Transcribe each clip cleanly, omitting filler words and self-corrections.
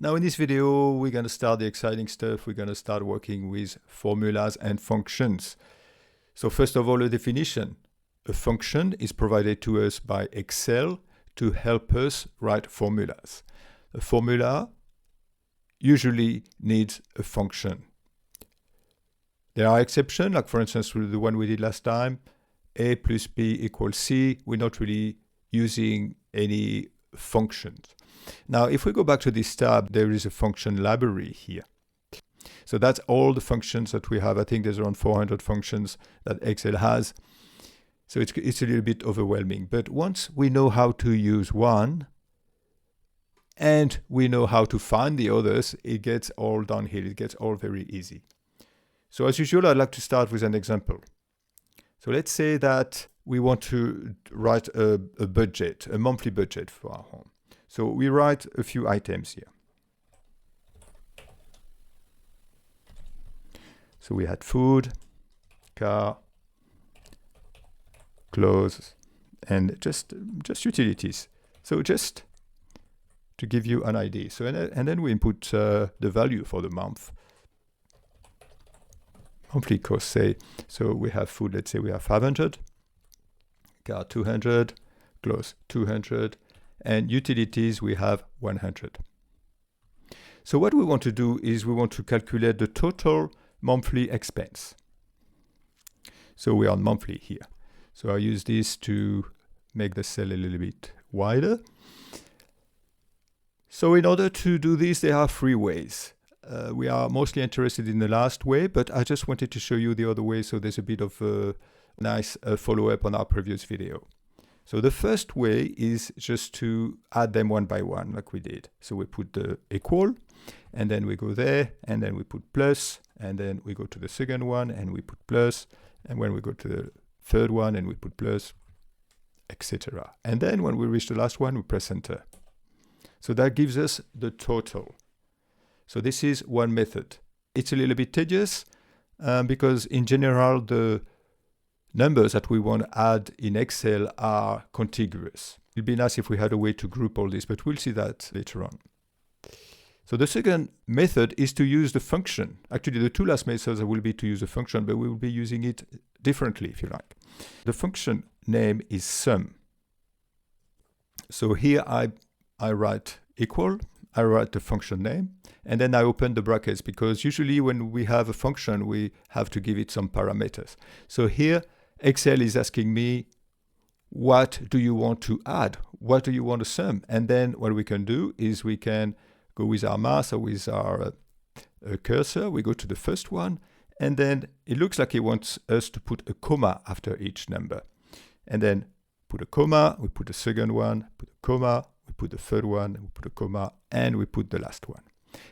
Now in this video, we're going to start the exciting stuff. We're going to start working with formulas and functions. So first of all, a definition. A function is provided to us by Excel to help us write formulas. A formula usually needs a function. There are exceptions, like for instance, the one we did last time, A plus B equals C. We're not really using any functions. Now, if we go back to this tab, there is a function library here. So that's all the functions that we have. I think there's around 400 functions that Excel has. So it's a little bit overwhelming. But once we know how to use one and we know how to find the others, it gets all downhill. It gets all very easy. So as usual, I'd like to start with an example. So let's say that we want to write a budget, a monthly budget for our home. So we write a few items here. So we had food, car, clothes, and just utilities. So just to give you an idea. So and then we input the value for the month. Monthly cost, say, so we have food, let's say we have 500, car 200, clothes 200, and utilities we have 100. So what we want to do is we want to calculate the total monthly expense. So we are on monthly here. So I use this to make the cell a little bit wider. So in order to do this, there are three ways. We are mostly interested in the last way, but I just wanted to show you the other way, so there's a bit of a nice follow-up on our previous video. So the first way is just to add them one by one, like we did. So we put the equal, and then we go there, and then we put plus, and then we go to the second one, and we put plus, and when we go to the third one, and we put plus, etc. And then when we reach the last one, we press enter. So that gives us the total. So this is one method. It's a little bit tedious because in general, the numbers that we want to add in Excel are contiguous. It'd be nice if we had a way to group all this, but we'll see that later on. So the second method is to use the function. Actually, the two last methods will be to use a function, but we will be using it differently, if you like. The function name is sum. So here I write equal, I write the function name, and then I open the brackets, because usually when we have a function, we have to give it some parameters. So here, Excel is asking me, what do you want to add? What do you want to sum? And then what we can do is we can go with our mouse or with our cursor. We go to the first one, and then it looks like it wants us to put a comma after each number. And then put a comma, we put the second one, put a comma, we put the third one, we put a comma, and we put the last one.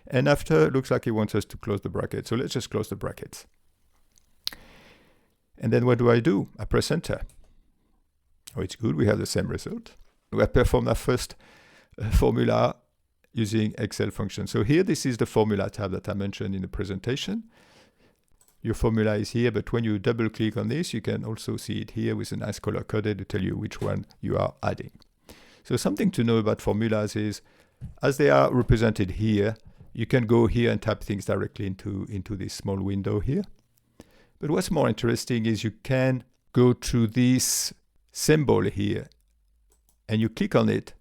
And after, it looks like it wants us to close the bracket. So let's just close the brackets. And then what do? I press enter. Oh, it's good. We have the same result. We have performed our first formula using Excel function. So here, this is the formula tab that I mentioned in the presentation. Your formula is here, but when you double click on this, you can also see it here with a nice color coded to tell you which one you are adding. So something to know about formulas is, as they are represented here, you can go here and type things directly into this small window here. But what's more interesting is you can go to this symbol here, and you click on it,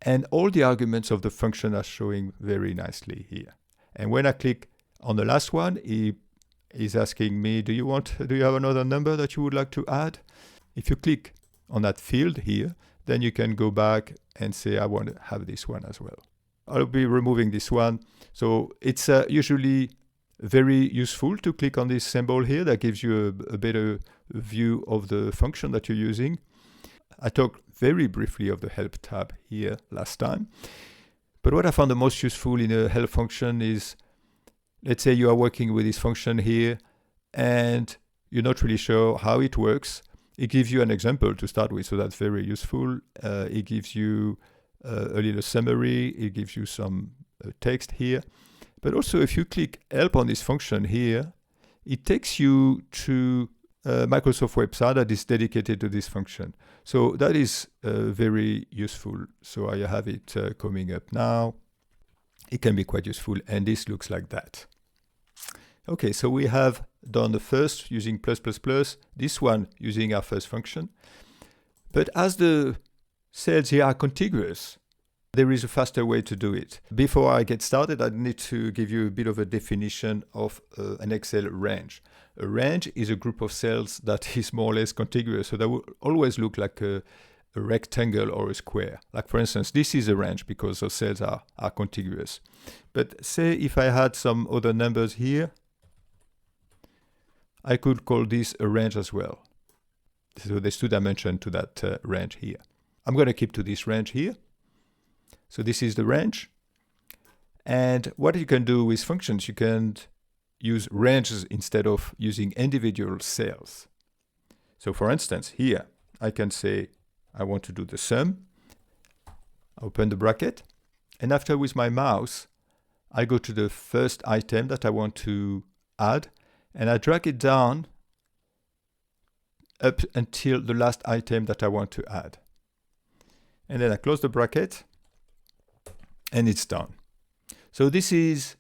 and all the arguments of the function are showing very nicely here. And when I click on the last one, it is asking me, do you have another number that you would like to add? If you click on that field here, then you can go back and say, I want to have this one as well. I'll be removing this one. So it's usually very useful to click on this symbol here. That gives you a better view of the function that you're using. I talked very briefly of the help tab here last time. But what I found the most useful in a help function is, let's say you are working with this function here and you're not really sure how it works. It gives you an example to start with, so that's very useful. It gives you a little summary. It gives you some text here. But also, if you click help on this function here, it takes you to a Microsoft website that is dedicated to this function. So that is very useful. So I have it coming up now. it can be quite useful, and this looks like that. Okay, so we have done the first using plus plus plus, this one using our first function. But as the cells here are contiguous, there is a faster way to do it. Before I get started, I need to give you a bit of a definition of an Excel range. A range is a group of cells that is more or less contiguous, so that will always look like a rectangle or a square. Like for instance, this is a range because those cells are contiguous. But say if I had some other numbers here, I could call this a range as well. So there's 2 dimensions to that range here. I'm going to keep to this range here. So this is the range. And what you can do with functions, you can use ranges instead of using individual cells. So for instance, here I can say I want to do the sum. Open the bracket. And after with my mouse, I go to the first item that I want to add, and I drag it down up until the last item that I want to add. And then I close the bracket, and it's done. So this is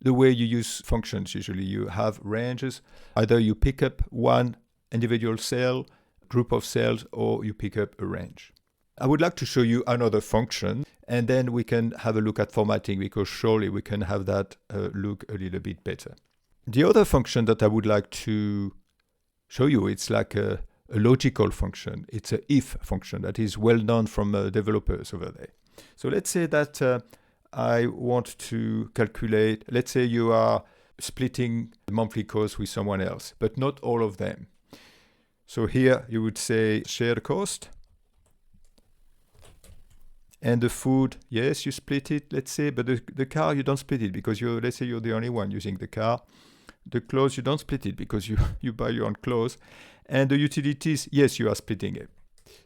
the way you use functions. Usually you have ranges. Either you pick up one individual cell, group of cells, or you pick up a range. I would like to show you another function, and then we can have a look at formatting, because surely we can have that look a little bit better. The other function that I would like to show you, it's like a logical function. It's an if function that is well known from developers over there. So let's say that I want to calculate, let's say you are splitting the monthly cost with someone else, but not all of them. So here you would say share the cost. And the food, yes, you split it, let's say, but the car, you don't split it because let's say you're the only one using the car. The clothes, you don't split it because you buy your own clothes. And the utilities, yes, you are splitting it.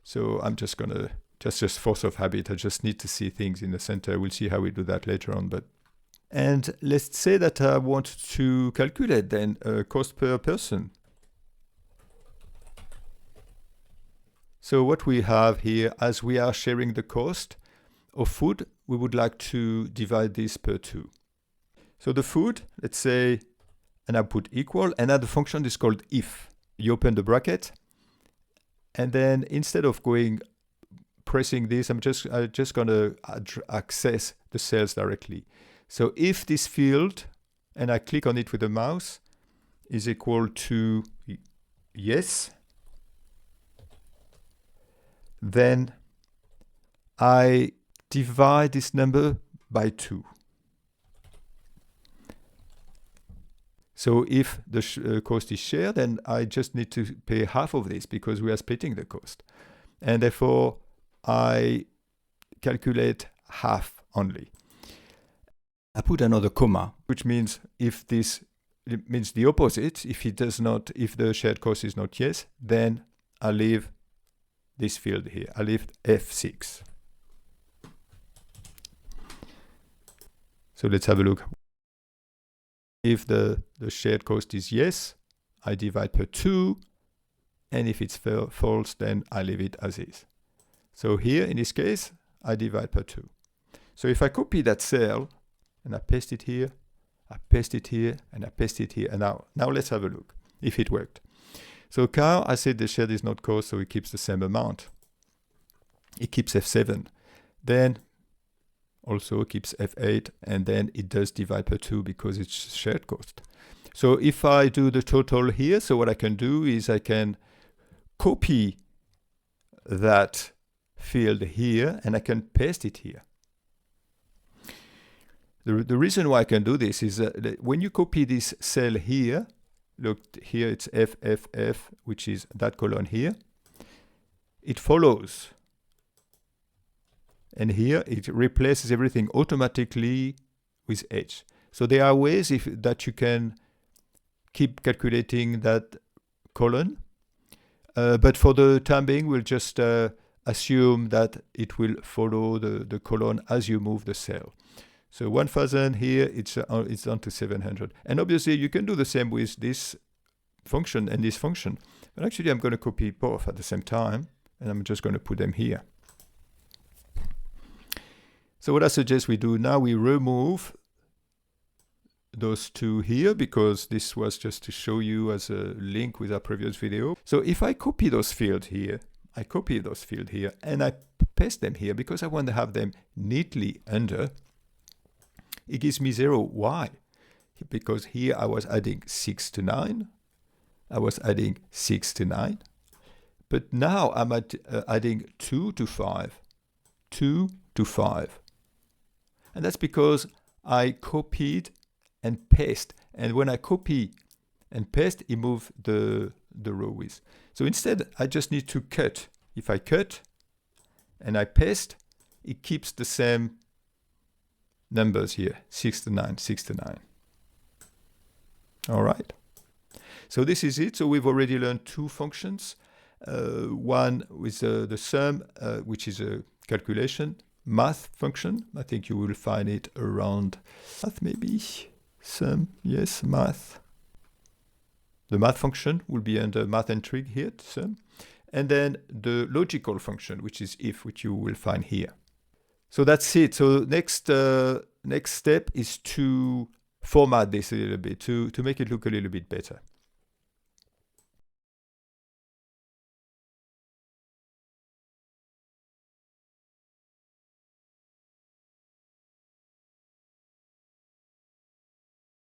So I'm just going to, just force of habit, I just need to see things in the center. We'll see how we do that later on. And let's say that I want to calculate then cost per person. So what we have here, as we are sharing the cost of food, we would like to divide this per 2. So the food, let's say, and I put equal, and now the function is called if. You open the bracket, and then instead of pressing this, I'm just going to access the cells directly. So if this field, and I click on it with the mouse, is equal to yes, then I divide this number by 2. So if the cost is shared, then I just need to pay half of this because we are splitting the cost. And therefore, I calculate half only. I put another comma, which means if this it means the opposite. If if the shared cost is not yes, then I leave this field here. I leave F6. So let's have a look. If the shared cost is yes, I divide per 2. And if it's false, then I leave it as is. So here, in this case, I divide per 2. So if I copy that cell, and I paste it here, I paste it here, and I paste it here. And now let's have a look if it worked. So car, I said the shared is not cost, so it keeps the same amount. It keeps F7. Then also keeps F8, and then it does divide per 2 because it's shared cost. So if I do the total here, so what I can do is I can copy that field here, and I can paste it here. The reason why I can do this is that when you copy this cell here, look here, it's FFF, which is that column here, it follows. And here it replaces everything automatically with H. So there are ways that you can keep calculating that column. But for the time being, we'll just assume that it will follow the column as you move the cell. So 1000 here, it's down to 700. And obviously, you can do the same with this function and this function. But actually, I'm going to copy both at the same time, and I'm just going to put them here. So what I suggest we do now, we remove those two here, because this was just to show you as a link with our previous video. So if I copy those fields here, and I paste them here because I want to have them neatly under, it gives me 0. Why? Because here I was adding 6 to 9. But now I'm adding 2 to 5. And that's because I copied and paste. And when I copy and paste, it moves the row width. So instead, I just need to cut. If I cut and I paste, it keeps the same numbers here, 6 to 9. All right. So this is it. So we've already learned two functions. One with the sum, which is a calculation, math function. I think you will find it around math, maybe. Sum, yes, math. The math function will be under math and trig here, sum. And then the logical function, which is if, which you will find here. So that's it. So next step is to format this a little bit, to make it look a little bit better.